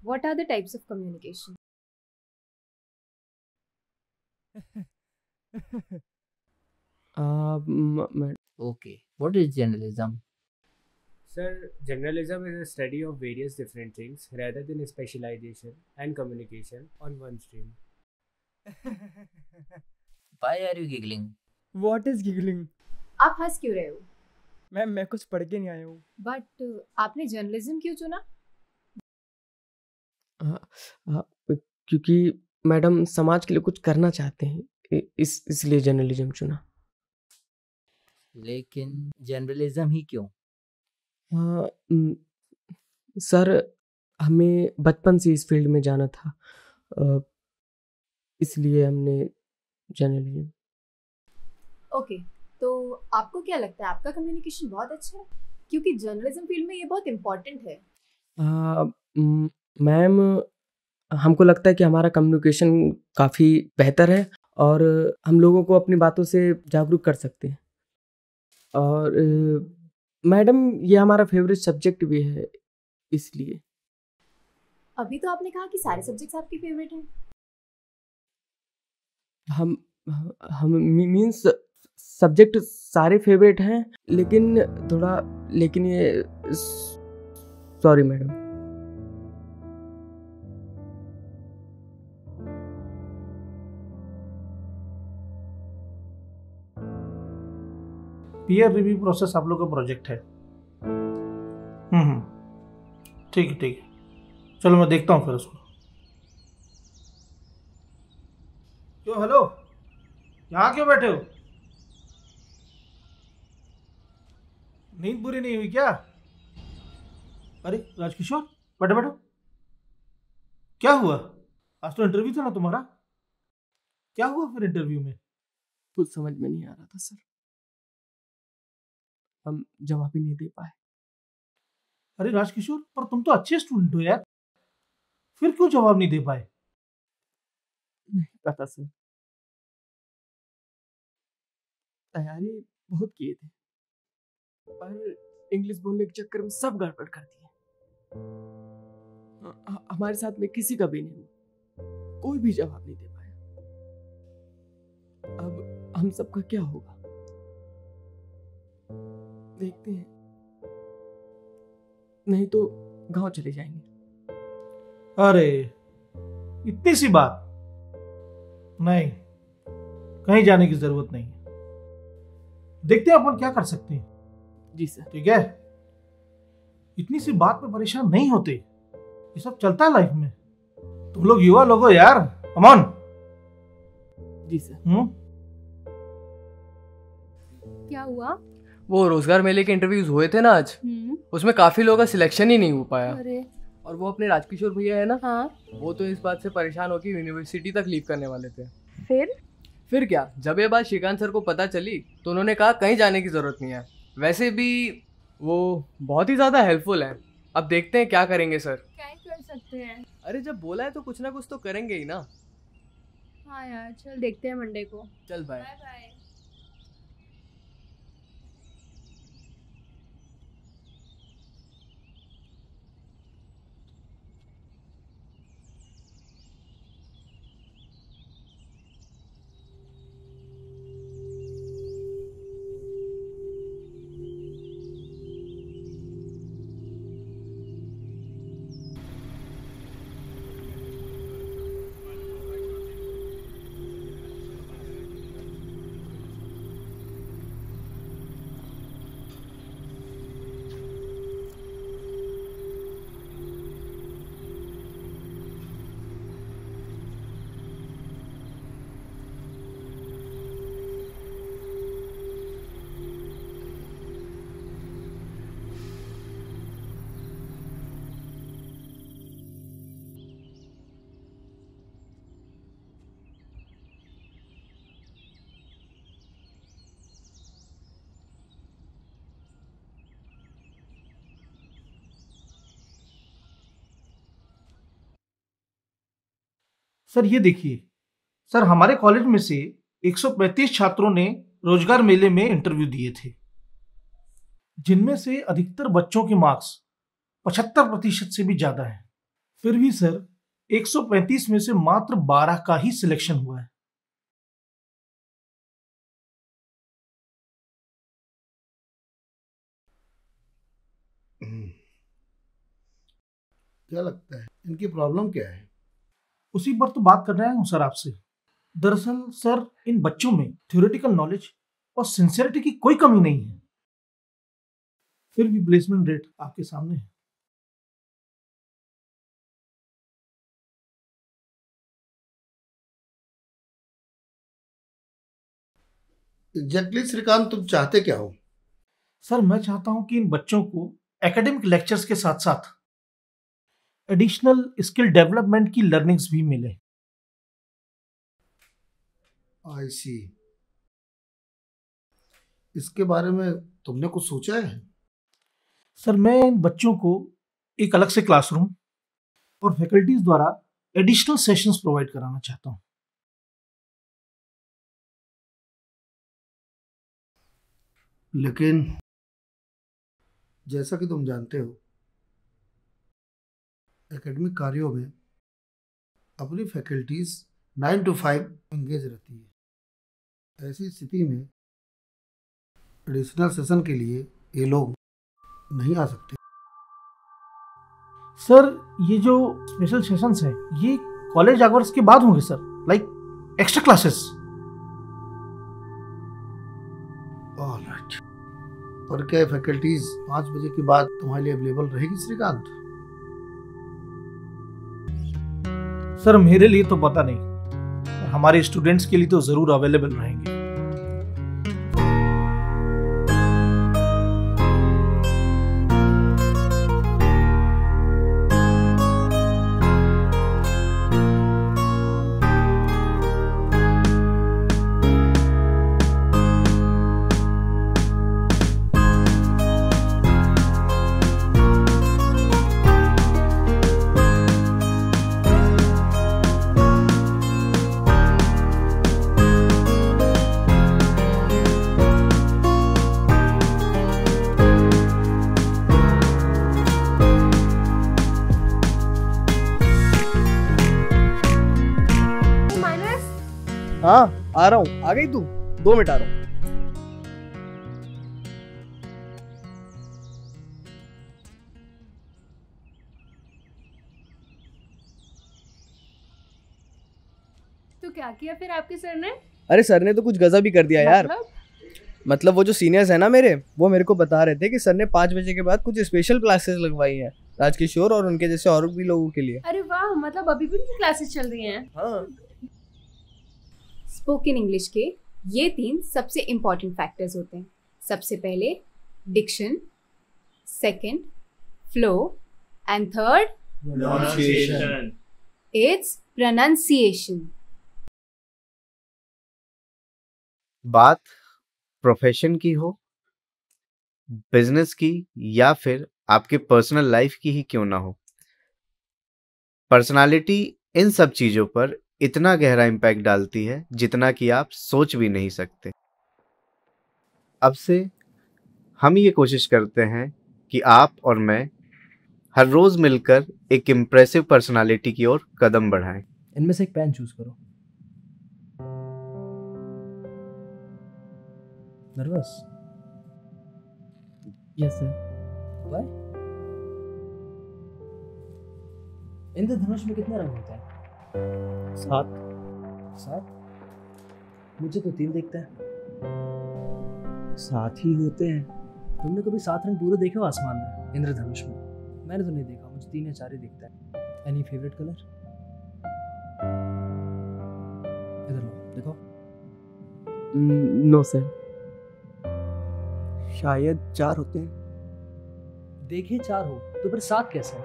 What are the types of communication? Okay, what is journalism? Sir, journalism is a study of various different things rather than a specialization and communication on one stream. Why are you giggling? What is giggling? आप हंस क्यों रहे हो? Ma'am मैं कुछ पढ़ के नहीं आया हूँ। बट आपने जर्नलिज्म क्यों चुना? क्योंकि मैडम समाज के लिए कुछ करना चाहते हैं, इसलिए जर्नलिज्म चुना। लेकिन जर्नलिज्म ही क्यों? सर हमें बचपन से इस फील्ड में जाना था, इसलिए हमने जर्नलिज्म। ओके, तो आपको क्या लगता है आपका कम्युनिकेशन बहुत अच्छा है? क्योंकि जर्नलिज्म फील्ड में ये बहुत इम्पोर्टेंट है। मैम हमको लगता है कि हमारा कम्युनिकेशन काफ़ी बेहतर है और हम लोगों को अपनी बातों से जागरूक कर सकते हैं। और मैडम ये हमारा फेवरेट सब्जेक्ट भी है, इसलिए। अभी तो आपने कहा कि सारे सब्जेक्ट्स आपके फेवरेट हैं। हम मीन्स सब्जेक्ट सारे फेवरेट हैं, लेकिन ये sorry madam. Peer review process आप लोग का प्रोजेक्ट है। ठीक है ठीक है, चलो मैं देखता हूँ फिर उसको। क्यों, हेलो, यहाँ क्यों बैठे हो? नींद पूरी नहीं हुई क्या? अरे राजकिशोर, बैठो बैठो। क्या हुआ? आज तो इंटरव्यू था ना तुम्हारा, क्या हुआ फिर इंटरव्यू में? कुछ समझ में नहीं आ रहा था सर, हम जवाब ही नहीं दे पाए। अरे राजकिशोर, पर तुम तो अच्छे स्टूडेंट हो यार, फिर क्यों जवाब नहीं दे पाए? नहीं पता सर, तैयारी बहुत किए थे पर इंग्लिश बोलने के चक्कर में सब गड़बड़ कर दिए। हमारे साथ में किसी का भी नहीं हुआ, कोई भी जवाब नहीं दे पाया। अब हम सबका क्या होगा, देखते हैं, नहीं तो गांव चले जाएंगे। अरे इतनी सी बात, नहीं, कहीं जाने की जरूरत नहीं है, देखते हैं अपन क्या कर सकते हैं। जी सर। ठीक है, इतनी सी बात पे परेशान नहीं होते, ये सब चलता है लाइफ में। तुम लोग युवा लोग हो यार, कम ऑन। Ji sir. क्या हुआ? वो रोजगार मेले के इंटरव्यूज हुए थे ना आज, उसमें काफी लोगों का सिलेक्शन ही नहीं हो पाया। अरे और वो अपने राजकिशोर भैया है ना, हाँ, वो तो इस बात से परेशान होकर यूनिवर्सिटी तक लीव करने वाले थे। फिर क्या, जब ये बात श्रीकांत सर को पता चली तो उन्होंने कहा कहीं जाने की जरूरत नहीं है, वैसे भी वो बहुत ही ज़्यादा हेल्पफुल है अब देखते हैं क्या करेंगे सर। क्या ही कर सकते हैं। अरे जब बोला है तो कुछ ना कुछ तो करेंगे ही ना। हाँ यार, चल देखते हैं मंडे को। चल बाय। Bye bye. सर ये देखिए, सर हमारे कॉलेज में से 135 छात्रों ने रोजगार मेले में इंटरव्यू दिए थे, जिनमें से अधिकतर बच्चों के मार्क्स 75% से भी ज्यादा हैं। फिर भी सर 135 में से मात्र 12 का ही सिलेक्शन हुआ है। क्या लगता है इनकी प्रॉब्लम क्या है? उसी पर तो बात कर रहे हूँ सर आपसे। दरअसल सर इन बच्चों में थ्योरेटिकल नॉलेज और सिंसियरिटी की कोई कमी नहीं है, फिर भी प्लेसमेंट रेट आपके सामने है। एग्जैक्टली श्रीकांत, तुम चाहते क्या हो? सर मैं चाहता हूं कि इन बच्चों को एकेडमिक लेक्चर्स के साथ साथ एडिशनल स्किल डेवलपमेंट की लर्निंग्स भी मिले। आई सी। इसके बारे में तुमने कुछ सोचा है? सर मैं इन बच्चों को एक अलग से क्लासरूम और फैकल्टीज द्वारा एडिशनल सेशंस प्रोवाइड कराना चाहता हूं। लेकिन जैसा कि तुम जानते हो, एकेडमिक कार्यों में अपनी फैकल्टीज 9 to 5 एंगेज रहती है। ऐसी स्थिति में एडिशनल सेशन के लिए ये लोग नहीं आ सकते। सर ये जो स्पेशल सेशंस हैं ये कॉलेज आवर्स के बाद होंगे sir, like extra classes. Alright. और क्या फैकल्टीज 5 बजे के बाद तुम्हारे लिए अवेलेबल रहेगी श्रीकांत? सर मेरे लिए तो पता नहीं, पर हमारे स्टूडेंट्स के लिए तो जरूर अवेलेबल रहेंगे। हाँ आ रहा हूँ। आ गई तू? 2 मिनट आ रहा हूँ। तो क्या किया फिर आपके सर ने? अरे सर ने तो कुछ गजब ही कर दिया यार। मतलब वो जो सीनियर्स है ना मेरे, वो मेरे को बता रहे थे कि सर ने 5 बजे के बाद कुछ स्पेशल क्लासेस लगवाई हैं राजकिशोर और उनके जैसे और भी लोगों के लिए। अरे वाह, मतलब अभी भी उनकी क्लासेस चल रही हैं। हाँ। स्पोकन इंग्लिश के ये 3 सबसे इम्पोर्टेंट फैक्टर्स होते हैं। सबसे पहले diction, second flow and third Pronunciation. It's pronunciation. बात प्रोफेशन की हो, बिजनेस की या फिर आपके पर्सनल लाइफ की ही क्यों ना हो। पर्सनालिटी इन सब चीज़ों पर इतना गहरा इम्पैक्ट डालती है जितना कि आप सोच भी नहीं सकते। अब से हम ये कोशिश करते हैं कि आप और मैं हर रोज़ मिलकर एक इम्प्रेसिव पर्सनालिटी की ओर कदम बढ़ाएं। इनमें से एक पेन चूज करो। नर्वस? Yes sir. व्हाई? इंद्रधनुष में कितने रंग होते हैं? 7। 7? मुझे तो 3 दिखता है। 7 ही होते हैं। तुमने कभी 7 रंग पूरे देखे हो आसमान में, इंद्रधनुष में? मैंने तो नहीं देखा, मुझे 3 या 4 ही दिखता है। Any favourite colour? इधर लो, देखो। No sir. शायद 4 होते हैं। देखे 4 हो तो फिर 7 कैसे है?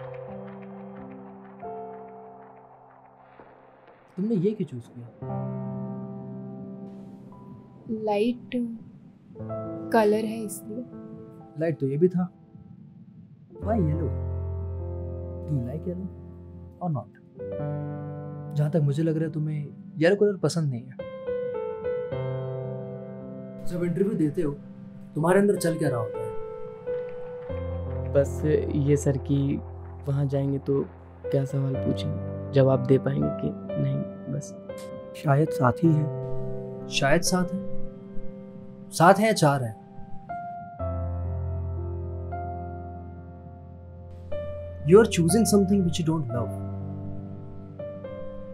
तुमने ये क्यों चूज किया? लाइट कलर है इसलिए। लाइट तो ये भी था। Why yellow? Do you like yellow और नॉट? जहां तक मुझे लग रहा है तुम्हें येलो कलर पसंद नहीं है। जब इंटरव्यू देते हो तुम्हारे अंदर चल क्या रहा होता है? बस ये सर कि वहाँ जाएंगे तो क्या सवाल पूछेंगे, जवाब दे पाएंगे कि नहीं, बस। शायद 7 ही है। शायद 7 है। 7 है या 4 है? You are choosing something which you don't love.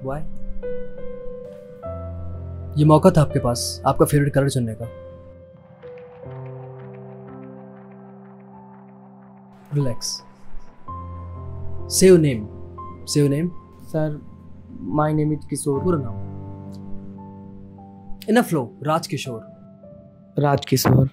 Why? ये मौका था आपके पास आपका फेवरेट कलर चुनने का। Relax. Say your name. Say your name. Sir my name is Kishore. पूरा नाम। In a flow. Raj Kishore. Rajkishore.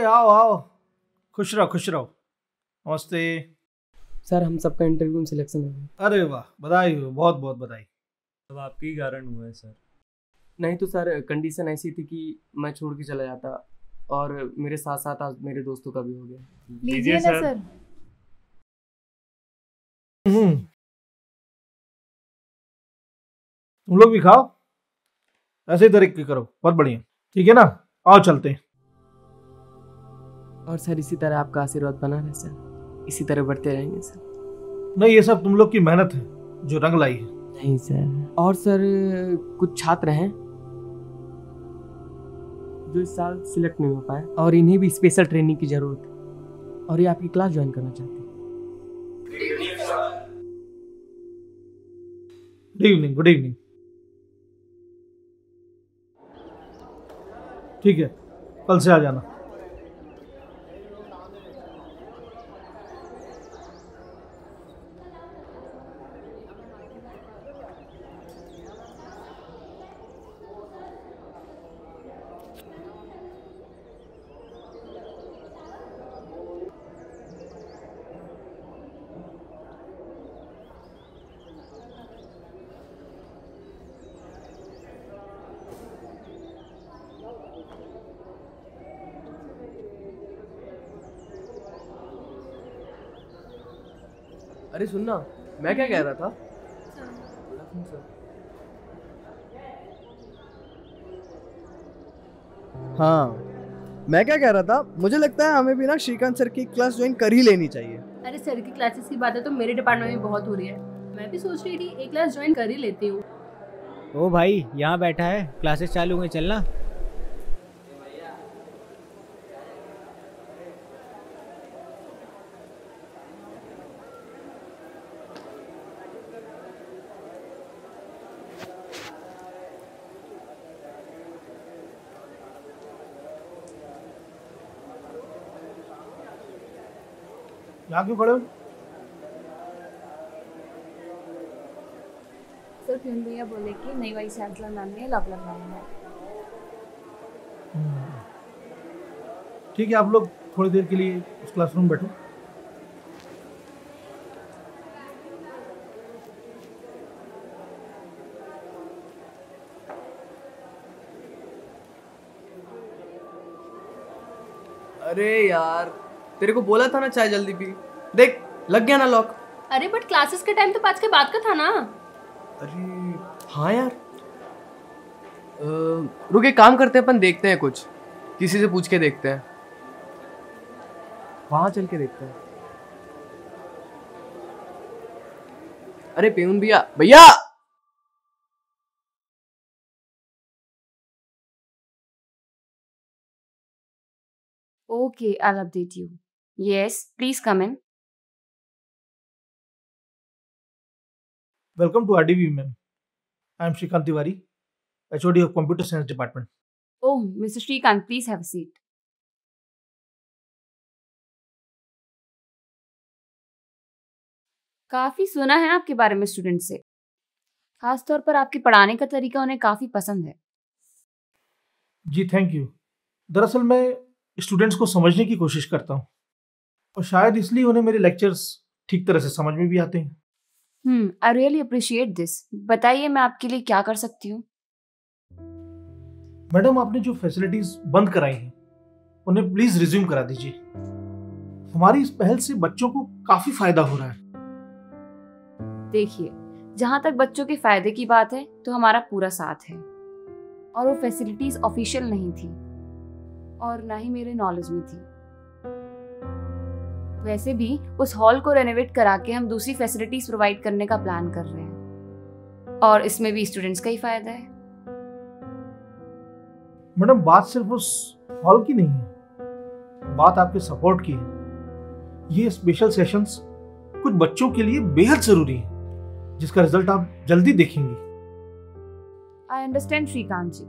आओ आओ, खुश रहो खुश रहो। नमस्ते। सर हम सबका इंटरव्यू में सिलेक्शन हो गया। अरे वाह, बधाई हो, बहुत बहुत बधाई। सब आपके ही कारण हुआ है सर। नहीं तो सर कंडीशन ऐसी थी कि मैं छोड़ के चला जाता और मेरे साथ साथ आज मेरे दोस्तों का भी हो गया। लीजिए ना सर। तुम लोग भी खाओ, ऐसे ही तरक्की करो, बहुत बढ़िया। ठीक है ना, आओ चलते हैं। और सर इसी तरह आपका आशीर्वाद बना रहे सर, इसी तरह बढ़ते रहेंगे सर। नहीं, ये सब तुम लोग की मेहनत है जो रंग लाई है। नहीं सर। और सर कुछ छात्र हैं जो इस साल सिलेक्ट नहीं हो पाए और इन्हें भी स्पेशल ट्रेनिंग की जरूरत है और ये आपकी क्लास ज्वाइन करना चाहते हैं। Good evening. Good evening. ठीक है, कल से आ जाना। अरे सुनना, मैं क्या कह रहा था। हाँ, मैं क्या कह रहा था, मुझे लगता है हमें भी ना श्रीकांत सर की क्लास ज्वाइन कर ही लेनी चाहिए। अरे सर की क्लासेस की बातें तो मेरे डिपार्टमेंट में बहुत हो रही है। मैं भी सोच रही थी एक क्लास ज्वाइन कर ही लेती हूँ। ओ भाई, यहाँ बैठा है, क्लासेस चालू हुई, चलना। यहाँ क्यों खड़े हो? सर प्यून भैया बोले कि नई वाइस चांसलर मैम ने लॉक लगवाना है। ठीक है, आप लोग थोड़ी देर के लिए उस क्लासरूम बैठो। अरे यार, तेरे को बोला था ना चाय जल्दी पी। देख, लग गया ना लॉक। अरे बट क्लासेस के टाइम तो 5 के बाद का था ना। अरे हाँ यार, रुक एक काम करते हैं, अपन देखते हैं, कुछ किसी से पूछ के देखते हैं, वहां चल के देखते हैं। अरे पेउन भैया, भैया Okay, I'll update you. Yes, please come in. Welcome to RDV, ma'am. I am Shrikant Tiwari, HOD of Computer Science Department. Oh, Mr. Shrikant, please have a seat. काफी सुना है आपके बारे में स्टूडेंट से, खासतौर पर आपके पढ़ाने का तरीका उन्हें काफी पसंद है। जी थैंक यू। दरअसल मैं स्टूडेंट्स को समझने की कोशिश करता हूँ और शायद इसलिए उन्हें मेरे लेक्चर्स ठीक तरह से समझ में भी आते हैं। I really appreciate this. बताइए मैं आपके लिए क्या कर सकती हूँ। मैडम, आपने जो फैसिलिटीज बंद कराई हैं उन्हें प्लीज रिज्यूम करा दीजिए। हमारी इस पहल से बच्चों को काफी फायदा हो रहा है। देखिए, जहाँ तक बच्चों के फायदे की बात है तो हमारा पूरा साथ है, और वो फैसिलिटीज ऑफिशियल नहीं थी और ना ही मेरे नॉलेज में थी। वैसे भी उस हॉल को रेनोवेट करा के हम दूसरी फैसिलिटीज प्रोवाइड करने का प्लान कर रहे हैं, और इसमें भी स्टूडेंट्स का ही फायदा है। मैडम, बात सिर्फ उस हॉल की नहीं है, बात आपके सपोर्ट की है। ये स्पेशल सेशंस कुछ बच्चों के लिए बेहद जरूरी है, जिसका रिजल्ट आप जल्दी देखेंगे। आई अंडरस्टैंड श्रीकांत जी,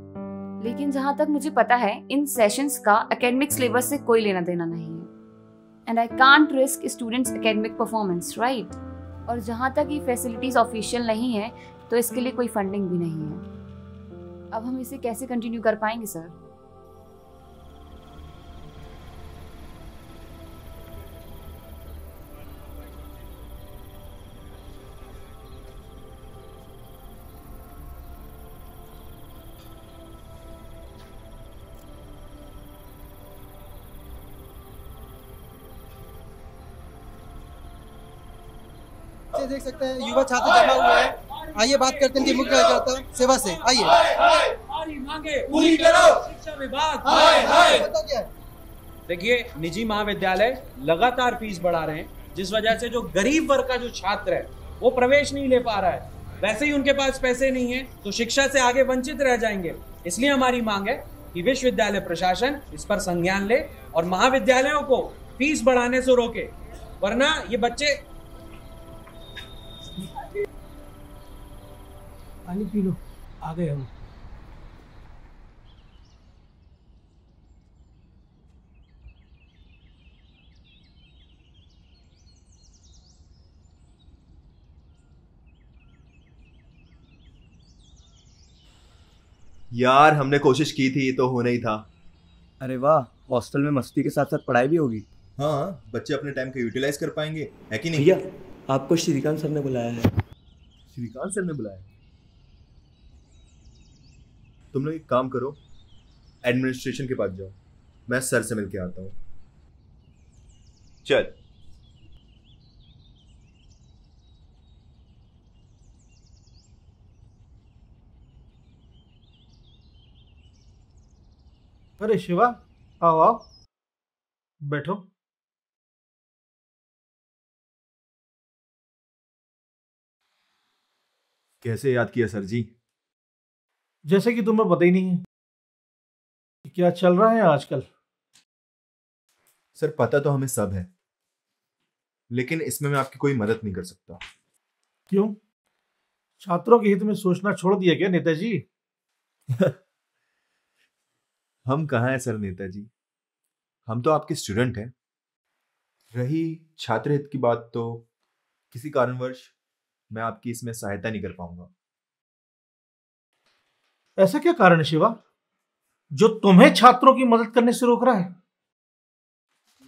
लेकिन जहां तक मुझे पता है इन सेशंस का एकेडमिक सिलेबस से कोई लेना देना नहीं है, and I can't risk students academic performance, right? और जहां तक ये फैसिलिटीज ऑफिशियल नहीं है तो इसके लिए कोई फंडिंग भी नहीं है। अब हम इसे कैसे कंटिन्यू कर पाएंगे सर? देख सकते हैं युवा छात्र जमा हुए हैं। आइए बात करते हैं मुख्य कार्यकर्ता सेवा से। आइए। हमारी मांगे पूरी करो। शिक्षा विभाग। देखिए, निजी महाविद्यालय लगातार फीस बढ़ा रहे हैं, जिस वजह से जो गरीब वर्ग का जो छात्र है वो प्रवेश नहीं ले पा रहा है। वैसे ही उनके पास पैसे नहीं है तो शिक्षा से आगे वंचित रह जाएंगे। इसलिए हमारी मांग है कि विश्वविद्यालय प्रशासन इस पर संज्ञान ले और महाविद्यालयों को फीस बढ़ाने से रोके, वरना ये बच्चे पानी पी लो, आ गए हम। यार, हमने कोशिश की थी, तो होना ही था। अरे वाह, हॉस्टल में मस्ती के साथ साथ पढ़ाई भी होगी। हाँ, बच्चे अपने टाइम को यूटिलाइज कर पाएंगे, है कि नहीं? भैया, आपको श्रीकांत सर ने बुलाया है। श्रीकांत सर ने बुलाया? तुम लोग एक काम करो, एडमिनिस्ट्रेशन के पास जाओ, मैं सर से मिलके आता हूँ। चल। अरे शिवा, आओ आओ, बैठो। कैसे याद किया सर जी? जैसे कि तुम्हें पता ही नहीं है कि क्या चल रहा है आजकल। सर पता तो हमें सब है, लेकिन इसमें मैं आपकी कोई मदद नहीं कर सकता। क्यों? छात्रों के हित में सोचना छोड़ दिया क्या नेताजी? हम कहाँ हैं सर नेताजी, हम तो आपके स्टूडेंट हैं। रही छात्र हित की बात, तो किसी कारणवश मैं आपकी इसमें सहायता नहीं कर पाऊंगा। ऐसा क्या कारण है शिवा जो तुम्हें छात्रों की मदद करने से रोक रहा है?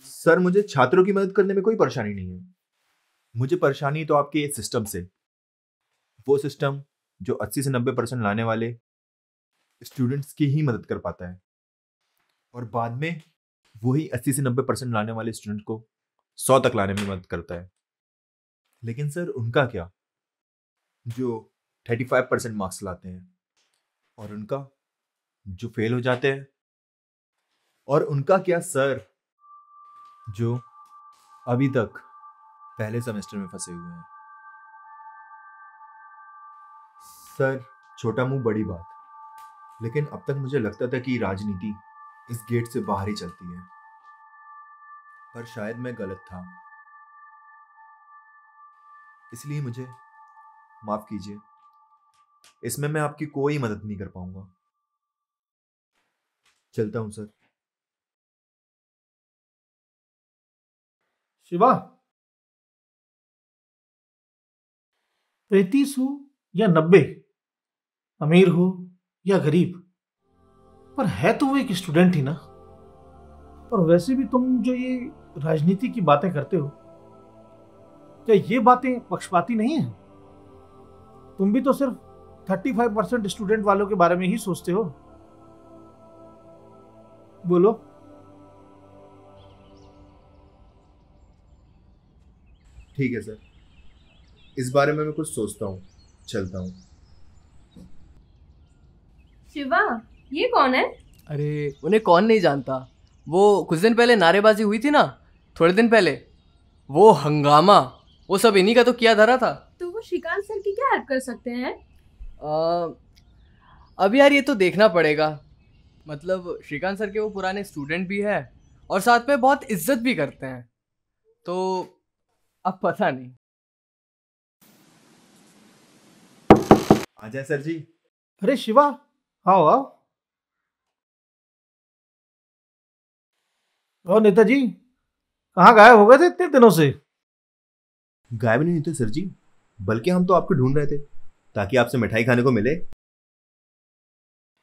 सर मुझे छात्रों की मदद करने में कोई परेशानी नहीं है। मुझे परेशानी तो आपके सिस्टम से, वो सिस्टम जो 80 से 90% लाने वाले स्टूडेंट्स की ही मदद कर पाता है, और बाद में वही 80 से 90% लाने वाले स्टूडेंट को 100 तक लाने में मदद करता है। लेकिन सर उनका क्या, जो 35% मार्क्स लाते हैं, और उनका जो फेल हो जाते हैं, और उनका क्या सर जो अभी तक पहले सेमेस्टर में फंसे हुए हैं। सर छोटा मुंह बड़ी बात, लेकिन अब तक मुझे लगता था कि राजनीति इस गेट से बाहर ही चलती है, पर शायद मैं गलत था। इसलिए मुझे माफ कीजिए, इसमें मैं आपकी कोई मदद नहीं कर पाऊंगा। चलता हूं सर। शिवा, 35 हो या 90, अमीर हो या गरीब, पर है तो वो एक स्टूडेंट ही ना। और वैसे भी तुम जो ये राजनीति की बातें करते हो, क्या ये बातें पक्षपाती नहीं है? तुम भी तो सिर्फ 35% स्टूडेंट वालों के बारे में ही सोचते हो। बोलो। ठीक है सर, इस बारे में मैं कुछ सोचता हूँ, चलता हूँ। शिवा, ये कौन है? अरे उन्हें कौन नहीं जानता, वो कुछ दिन पहले नारेबाजी हुई थी ना, थोड़े दिन पहले, वो हंगामा, वो सब इन्हीं का तो किया धरा था। तो वो श्रीकांत सर की क्या हेल्प कर सकते हैं? अब यार ये तो देखना पड़ेगा। मतलब श्रीकांत सर के वो पुराने स्टूडेंट भी है और साथ में बहुत इज्जत भी करते हैं, तो अब पता नहीं। आ जाए सर जी। अरे शिवा, आओ आओ। और नेताजी, कहाँ गायब हो गए थे इतने दिनों से? गायब नहीं थे सर जी, बल्कि हम तो आपको ढूंढ रहे थे ताकि आपसे मिठाई खाने को मिले।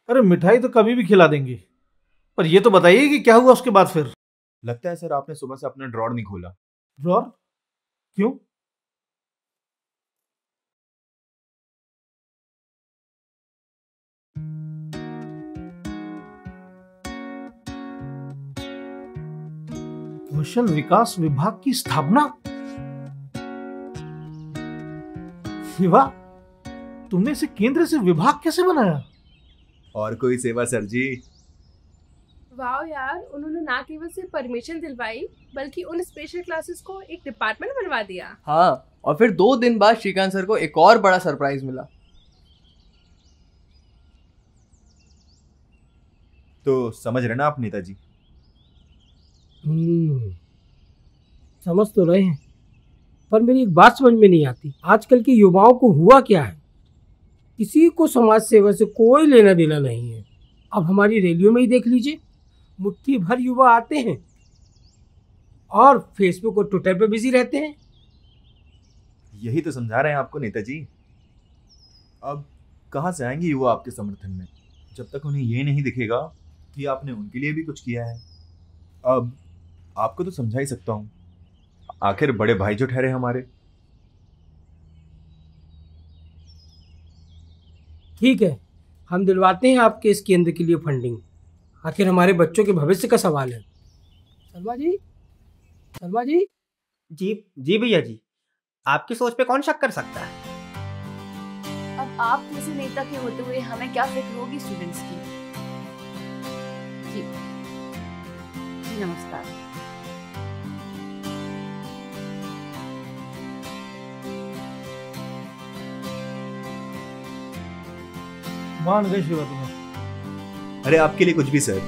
अरे मिठाई तो कभी भी खिला देंगे, पर ये तो बताइए कि क्या हुआ उसके बाद फिर? लगता है सर आपने सुबह से अपना ड्रॉर नहीं खोला। ड्रॉर? क्यों? कौशल विकास विभाग की स्थापना? शिवा, तुमने इसे केंद्र से विभाग कैसे बनाया? और कोई सेवा सर जी। वाह यार, उन्होंने ना केवल सिर्फ परमिशन दिलवाई, बल्कि उन स्पेशल क्लासेस को एक डिपार्टमेंट बनवा दिया। हाँ, और फिर 2 दिन बाद श्रीकांत सर को एक और बड़ा सरप्राइज मिला। तो समझ रहे ना आप नेताजी? समझ तो रहे हैं, पर मेरी एक बात समझ में नहीं आती, आजकल के युवाओं को हुआ क्या है? किसी को समाज सेवा से कोई लेना देना नहीं है। अब हमारी रैलियों में ही देख लीजिए, मुट्ठी भर युवा आते हैं और फेसबुक और ट्विटर पे बिजी रहते हैं। यही तो समझा रहे हैं आपको नेताजी। अब कहाँ से आएंगे युवा आपके समर्थन में, जब तक उन्हें ये नहीं दिखेगा कि आपने उनके लिए भी कुछ किया है। अब आपको तो समझा ही सकता हूँ, आखिर बड़े भाई जो ठहरे हमारे। ठीक है, हम दिलवाते हैं आपके इस केंद्र के लिए फंडिंग, आखिर हमारे बच्चों के भविष्य का सवाल है। शर्मा जी, शर्मा जी। जी भैया जी, आपकी सोच पे कौन शक कर सकता है? अब आप जैसे नेता के होते हुए हमें क्या फिक्र होगी स्टूडेंट्स की? जी जी नमस्कार। मान गए शिवा तुम्हें। अरे आपके लिए कुछ भी सर।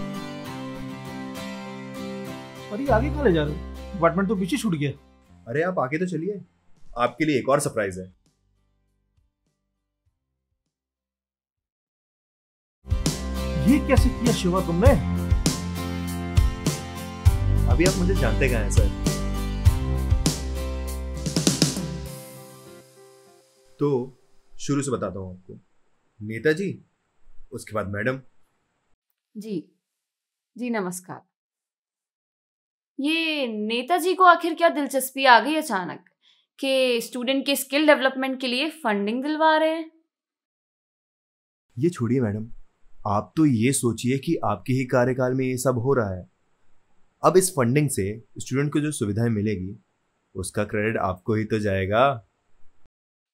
पर ये आगे कहाँ ले जा रहे हो? डिपार्टमेंट तो पीछे छूट गया। अरे आप आगे तो चलिए, आपके लिए एक और सरप्राइज है। ये कैसे किया शिवा तुमने? अभी आप मुझे जानते कहाँ हैं सर। तो शुरू से बताता हूँ आपको। नेताजी, उसके बाद मैडम। जी जी नमस्कार। ये नेताजी को आखिर क्या दिलचस्पी आ गई अचानक कि स्टूडेंट के स्किल डेवलपमेंट के लिए फंडिंग दिलवा रहे हैं? ये छोड़िए मैडम, आप तो ये सोचिए कि आपके ही कार्यकाल में ये सब हो रहा है। अब इस फंडिंग से स्टूडेंट को जो सुविधाएं मिलेगी उसका क्रेडिट आपको ही तो जाएगा।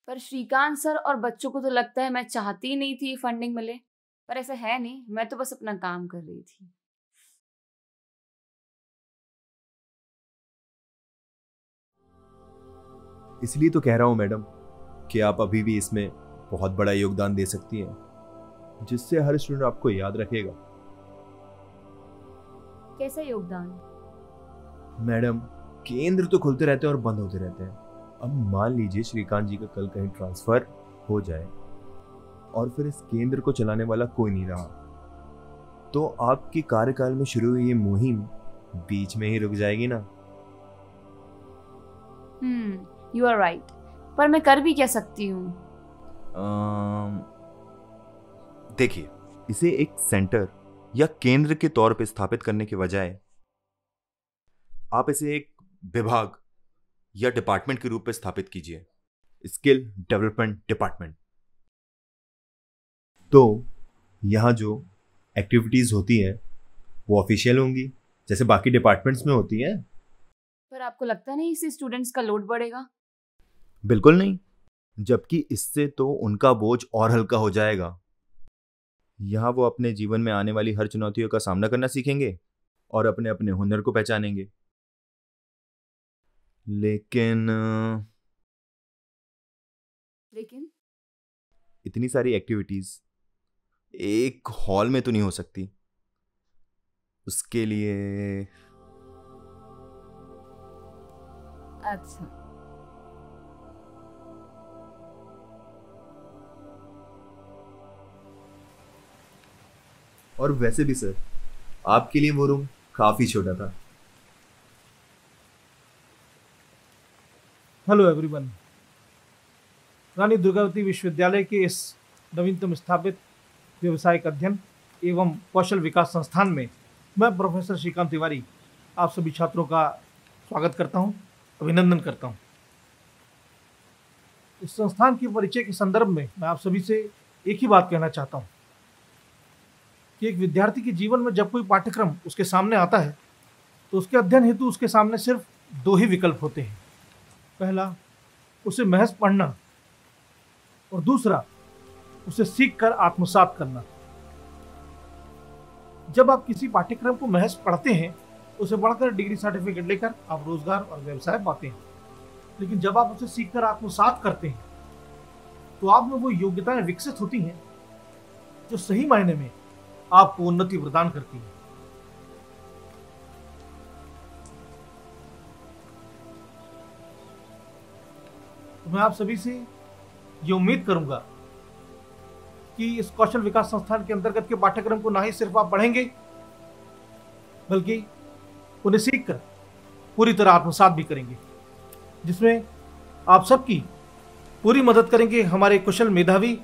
पर श्रीकांत सर और बच्चों को तो लगता है मैं चाहती ही नहीं थी फंडिंग मिले, पर ऐसा है नहीं। मैं तो बस अपना काम कर रही थी। इसलिए तो कह रहा हूं मैडम कि आप अभी भी इसमें बहुत बड़ा योगदान दे सकती हैं, जिससे हर स्टूडेंट आपको याद रखेगा। कैसा योगदान? मैडम, केंद्र तो खुलते रहते हैं और बंद होते रहते हैं। अब मान लीजिए श्रीकांत जी का कल कहीं ट्रांसफर हो जाए और फिर इस केंद्र को चलाने वाला कोई नहीं रहा, तो आपके कार्यकाल में शुरू हुई ये मुहिम बीच में ही रुक जाएगी ना। You are right. पर मैं कर भी क्या सकती हूँ? देखिए, इसे एक सेंटर या केंद्र के तौर पे स्थापित करने के बजाय आप इसे एक विभाग या डिपार्टमेंट के रूप में स्थापित कीजिए, स्किल डेवलपमेंट डिपार्टमेंट। तो यहां जो एक्टिविटीज होती हैं वो ऑफिशियल होंगी, जैसे बाकी डिपार्टमेंट्स में होती हैं। पर आपको लगता नहीं इससे स्टूडेंट्स का लोड बढ़ेगा? बिल्कुल नहीं, जबकि इससे तो उनका बोझ और हल्का हो जाएगा। यहाँ वो अपने जीवन में आने वाली हर चुनौतियों का सामना करना सीखेंगे और अपने अपने हुनर को पहचानेंगे। लेकिन इतनी सारी एक्टिविटीज एक हॉल में तो नहीं हो सकती। उसके लिए अच्छा, और वैसे भी सर, आपके लिए वो रूम काफी छोटा था। Hello everyone. रानी दुर्गावती विश्वविद्यालय के इस नवीनतम स्थापित व्यावसायिक अध्ययन एवं कौशल विकास संस्थान में मैं प्रोफेसर श्रीकांत तिवारी आप सभी छात्रों का स्वागत करता हूं, अभिनंदन करता हूं। इस संस्थान के परिचय के संदर्भ में मैं आप सभी से एक ही बात कहना चाहता हूं कि एक विद्यार्थी के जीवन में जब कोई पाठ्यक्रम उसके सामने आता है तो उसके अध्ययन हेतु उसके सामने सिर्फ दो ही विकल्प होते हैं। पहला, उसे महज पढ़ना, और दूसरा, उसे सीख कर आत्मसात करना। जब आप किसी पाठ्यक्रम को महज पढ़ते हैं, उसे पढ़कर डिग्री सर्टिफिकेट लेकर आप रोजगार और व्यवसाय पाते हैं। लेकिन जब आप उसे सीखकर आत्मसात करते हैं तो आप में वो योग्यताएं विकसित होती हैं जो सही मायने में आपको उन्नति प्रदान करती हैं। तो मैं आप सभी से ये उम्मीद करूंगा कि इस कौशल विकास संस्थान के अंतर्गत के पाठ्यक्रम को ना ही सिर्फ आप पढ़ेंगे बल्कि उन्हें सीखकर पूरी तरह आत्मसात भी करेंगे, जिसमें आप सबकी पूरी मदद करेंगे हमारे कुशल मेधावी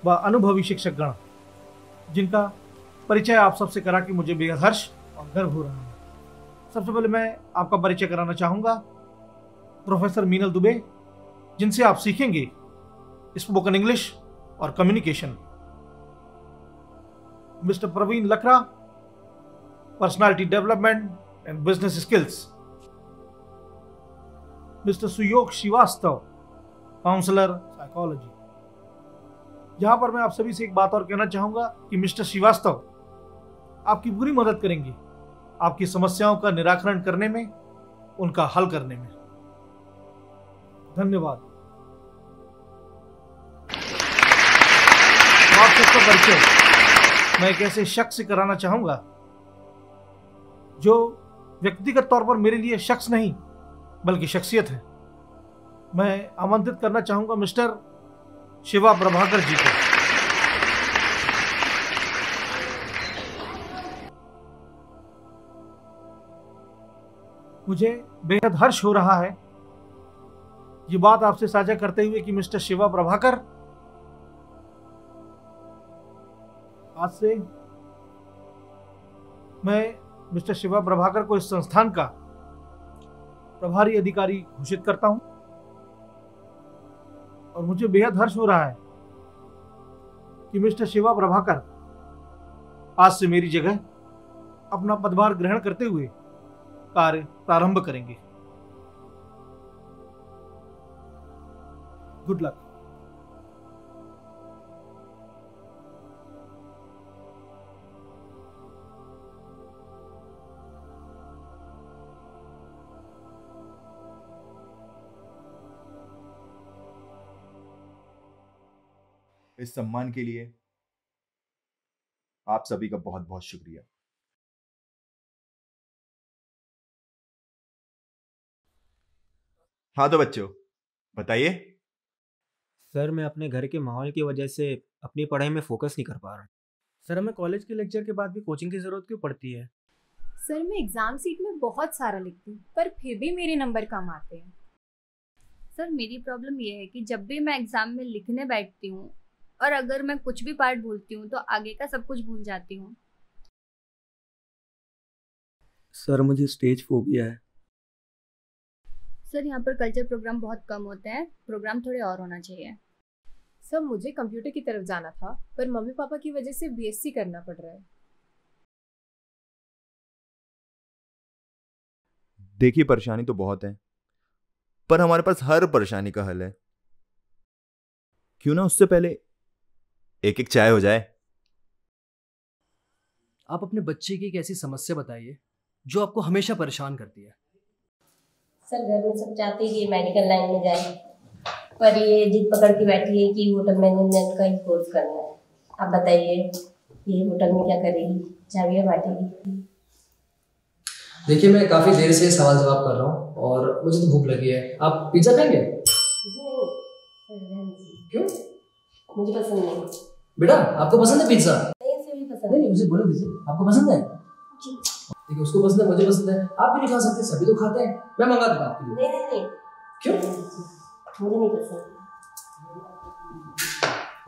व अनुभवी शिक्षकगण, जिनका परिचय आप सबसे करा के मुझे बेहद हर्ष और गर्व हो रहा है। सबसे पहले मैं आपका परिचय कराना चाहूँगा प्रोफेसर मीनल दुबे, जिनसे आप सीखेंगे स्पोकन इंग्लिश और communication. Mister Praveen Lakra, personality development and business skills. Mister Suyog Srivastava, counsellor psychology. यहां पर मैं आप सभी से एक बात और कहना चाहूंगा कि मिस्टर श्रीवास्तव आपकी पूरी मदद करेंगे, आपकी समस्याओं का निराकरण करने में, उनका हल करने में। धन्यवाद। आप सबका परिचय मैं एक ऐसे शख्स से कराना चाहूंगा जो व्यक्तिगत तौर पर मेरे लिए शख्स नहीं बल्कि शख्सियत है। मैं आमंत्रित करना चाहूंगा मिस्टर शिवा प्रभाकर जी को। मुझे बेहद हर्ष हो रहा है ये बात आपसे साझा करते हुए कि मिस्टर शिवा प्रभाकर आज से मैं मिस्टर शिवा प्रभाकर को इस संस्थान का प्रभारी अधिकारी घोषित करता हूं और मुझे बेहद हर्ष हो रहा है कि मिस्टर शिवा प्रभाकर आज से मेरी जगह अपना पदभार ग्रहण करते हुए कार्य प्रारंभ करेंगे। Good luck. इस सम्मान के लिए आप सभी का बहुत बहुत शुक्रिया। हाँ तो बच्चों बताइए। सर मैं अपने घर के माहौल की वजह से अपनी पढ़ाई में फोकस नहीं कर पा रहा। सर हमें कॉलेज के लेक्चर के बाद भी कोचिंग की ज़रूरत क्यों पड़ती है? सर मैं एग्ज़ाम सीट में बहुत सारा लिखती हूँ पर फिर भी मेरे नंबर कम आते हैं। सर मेरी प्रॉब्लम ये है कि जब भी मैं एग्ज़ाम में लिखने बैठती हूँ और अगर मैं कुछ भी पार्ट भूलती हूँ तो आगे का सब कुछ भूल जाती हूँ। सर मुझे स्टेज फोबिया है। सर यहाँ पर कल्चर प्रोग्राम बहुत कम होते हैं, प्रोग्राम थोड़े और होना चाहिए। सर मुझे कंप्यूटर की तरफ जाना था पर मम्मी पापा की वजह से बीएससी करना पड़ रहा है। देखिए परेशानी तो बहुत है पर हमारे पास हर परेशानी का हल है। क्यों ना उससे पहले एक एक चाय हो जाए। आप अपने बच्चे की एक ऐसी समस्या बताइए जो आपको हमेशा परेशान करती है। सर घर में सब चाहते हैं कि मेडिकल लाइन में जाए पर ये जिद पकड़ के बैठी है कि होटल मैनेजमेंट का ही कोर्स करना है। आप बताइए ये होटल में क्या करेगी, चाबियाँ बांटेगी? देखिए मैं काफ़ी देर से सवाल जवाब कर रहा हूँ और मुझे तो भूख लगी है। आप पिज्ज़ा खाएंगे? क्यों? मुझे पसंद नहीं। बेटा आपको पसंद है पिज्ज़ा? नहीं उसे भी पसंद नहीं मुझे बोलो दीजिए, आपको पसंद है? ठीक है उसको पसंद है, मुझे पसंद है। आप भी नहीं खा सकते, सभी तो खाते हैं। मैं मंगा दूंगा आपके लिए। नहीं क्यों? मुझे नहीं पसंद।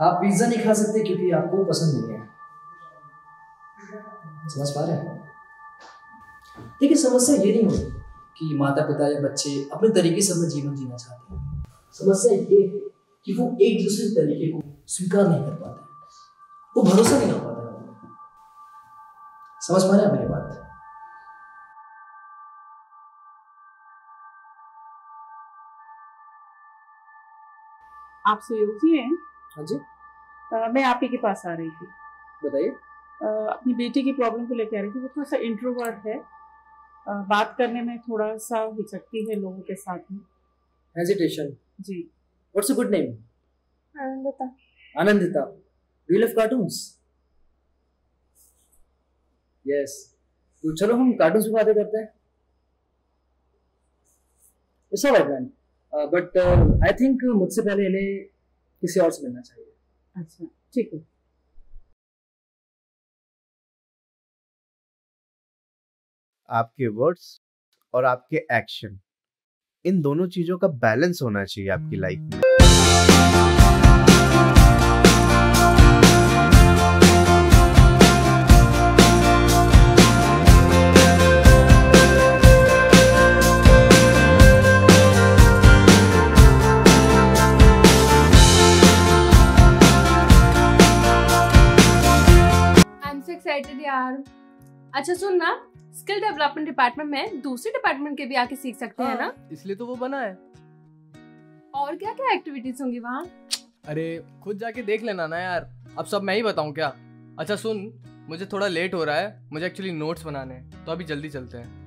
आप पिज्ज़ा नहीं खा सकते क्योंकि आपको पसंद नहीं है। समझ पा रहे हैं? देखिए समस्या ये नहीं होती कि माता पिता या बच्चे अपने तरीके से अपना जीवन जीना चाहते हैं। समस्या ये है कि वो एक दूसरे तरीके को स्वीकार नहीं कर पाते, वो भरोसा नहीं कर पाते। समझ पा रहे हैं मेरी बात? आप सुयोग जी हैं? हाँ जी। मैं आप ही के पास आ रही थी। बताइए। अपनी बेटी की प्रॉब्लम को लेकर आ रही थी। वो थोड़ा सा इंट्रोवर्ट है, बात करने में थोड़ा सा हिचकती है लोगों के साथ में। हेजिटेशन। जी। What's a good name? Anandita. Anandita. Do you love cartoons? Yes. तो चलो हम कार्टून्स पे बातें करते हैं। It's alright ma'am, but I think मुझसे पहले इन्हें किसी और से मिलना चाहिए। अच्छा ठीक है। आपके वर्ड्स और आपके एक्शन, इन दोनों चीजों का बैलेंस होना चाहिए आपकी लाइफ में। एक्साइटेड यार। अच्छा सुन ना, स्किल डेवलपमेंट डिपार्टमेंट में दूसरे डिपार्टमेंट के भी आके सीख सकते हैं ना? इसलिए तो वो बना है। और क्या क्या एक्टिविटीज होंगी वहाँ? अरे खुद जाके देख लेना ना यार, अब सब मैं ही बताऊं क्या? अच्छा सुन, मुझे थोड़ा लेट हो रहा है, मुझे एक्चुअली नोट्स बनाने हैं, तो अभी जल्दी चलते हैं।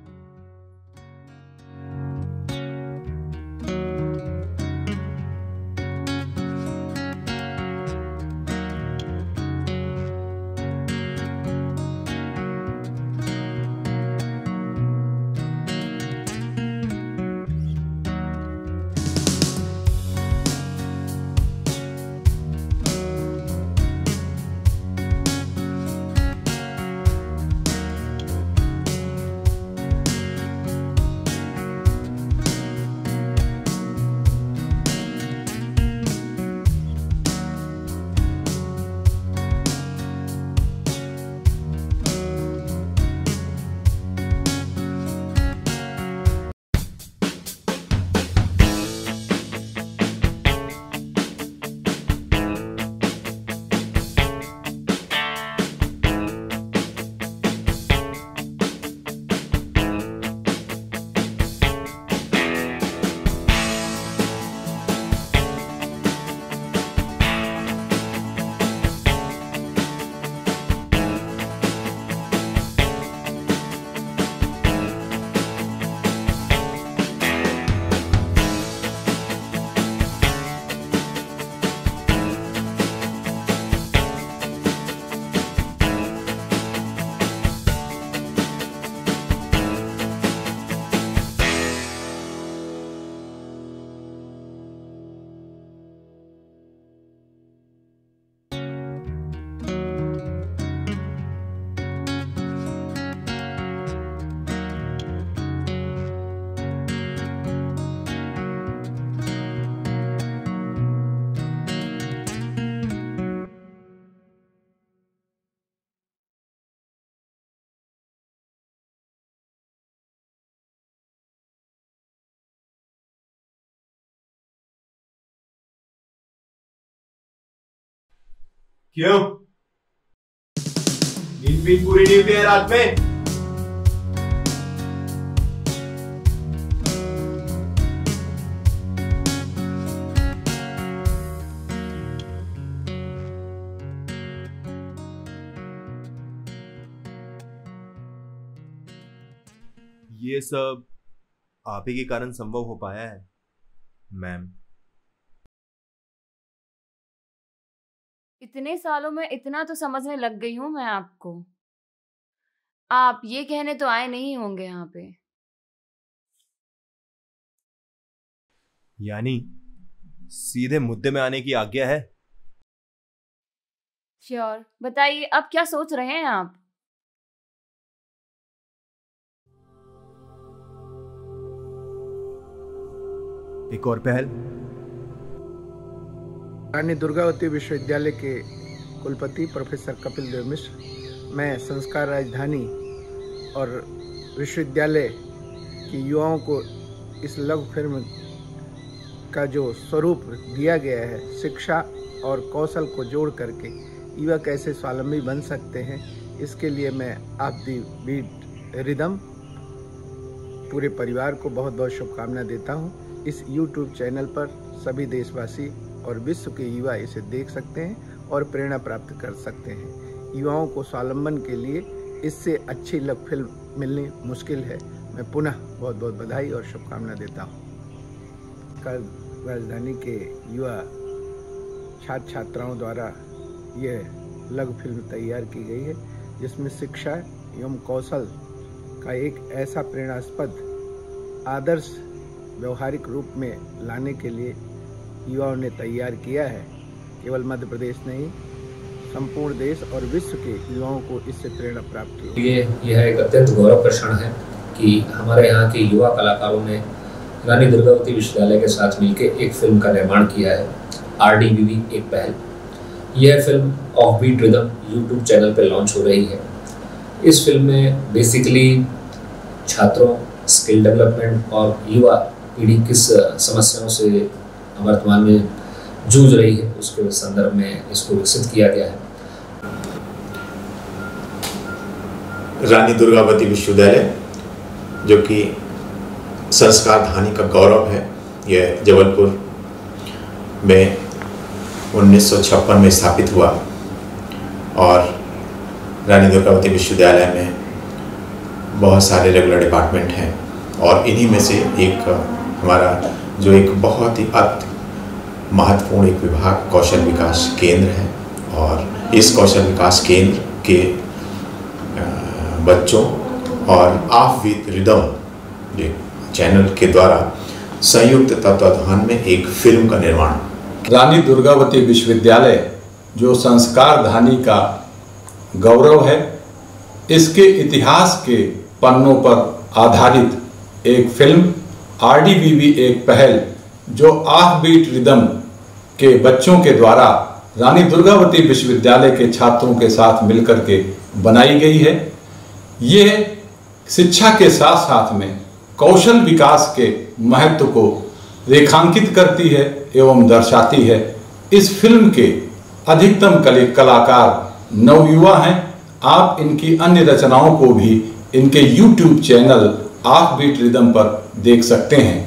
क्यों? नींद भी पूरी नहीं हुई है रात में? ये सब आप ही के कारण संभव हो पाया है मैम। इतने सालों में इतना तो समझने लग गई हूं मैं आपको। आप ये कहने तो आए नहीं होंगे यहाँ पे। यानी सीधे मुद्दे में आने की आज्ञा है। श्योर, बताइए अब क्या सोच रहे हैं आप? एक और पहल। रानी दुर्गावती विश्वविद्यालय के कुलपति प्रोफेसर कपिल देव मिश्र, मैं संस्कार राजधानी और विश्वविद्यालय के युवाओं को इस लघु फिल्म का जो स्वरूप दिया गया है, शिक्षा और कौशल को जोड़ करके युवा कैसे स्वावलंबी बन सकते हैं, इसके लिए मैं आप दी बीट रिदम पूरे परिवार को बहुत बहुत शुभकामना देता हूं। इस YouTube चैनल पर सभी देशवासी और विश्व के युवा इसे देख सकते हैं और प्रेरणा प्राप्त कर सकते हैं। युवाओं को स्वावलंबन के लिए इससे अच्छी लघु फिल्म मिलनी मुश्किल है। मैं पुनः बहुत बहुत बधाई और शुभकामना देता हूँ। कल राजधानी के युवा छात्र छात्राओं द्वारा यह लघु फिल्म तैयार की गई है, जिसमें शिक्षा एवं कौशल का एक ऐसा प्रेरणास्पद आदर्श व्यवहारिक रूप में लाने के लिए युवाओं ने तैयार किया है। केवल मध्य प्रदेश नहीं, संपूर्ण देश और विश्व के युवाओं को इससे प्रेरणा प्राप्त हुई। यह एक अत्यंत गौरव का क्षण है कि हमारे यहाँ के युवा कलाकारों ने रानी दुर्गावती विश्वविद्यालय के साथ मिलकर एक फिल्म का निर्माण किया है। RDVV एक पहल। यह film off beat rhythm YouTube channel पर लॉन्च हो रही है। इस फिल्म में बेसिकली छात्रों, स्किल डेवलपमेंट और युवा पीढ़ी किस समस्याओं से वर्तमान में जूझ रही है, उसके संदर्भ में इसको विकसित किया गया है। रानी दुर्गावती विश्वविद्यालय जो कि संस्कार धानी का गौरव है, यह जबलपुर में 1956 में स्थापित हुआ और रानी दुर्गावती विश्वविद्यालय में बहुत सारे रेगुलर डिपार्टमेंट हैं और इन्हीं में से एक हमारा जो एक बहुत ही अति महत्वपूर्ण एक विभाग कौशल विकास केंद्र है और इस कौशल विकास केंद्र के बच्चों और ऑफ विद रिदम चैनल के द्वारा संयुक्त तत्वाधान में एक फिल्म का निर्माण। रानी दुर्गावती विश्वविद्यालय जो संस्कार धानी का गौरव है, इसके इतिहास के पन्नों पर आधारित एक फिल्म RDVV एक पहल जो ऑफ बीट रिदम के बच्चों के द्वारा रानी दुर्गावती विश्वविद्यालय के छात्रों के साथ मिलकर के बनाई गई है। ये शिक्षा के साथ साथ में कौशल विकास के महत्व को रेखांकित करती है एवं दर्शाती है। इस फिल्म के अधिकतम कलाकार नवयुवा हैं। आप इनकी अन्य रचनाओं को भी इनके YouTube channel off beat rhythm पर देख सकते हैं।